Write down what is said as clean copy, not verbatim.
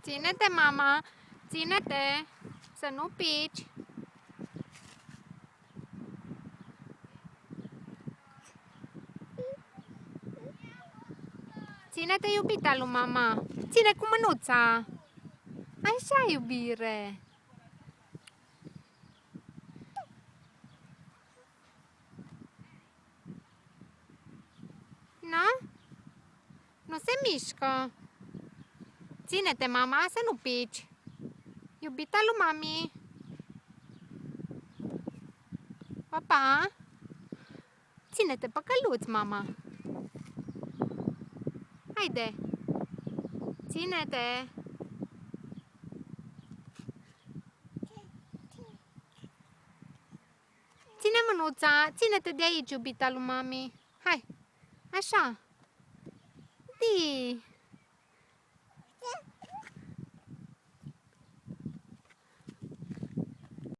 Ține-te, mama! Ține-te! Să nu pici! Ține-te, iubita lui mama! Ține cu mânuța! Așa, iubire! Na? Nu se mișcă! Ține-te, mama, să nu pici! Iubita lui mami! Papa! Ține-te pe căluț, mama! Haide! Ține-te! Ține mânuța! Ține-te de aici, iubita lui mami! Hai! Așa! Di!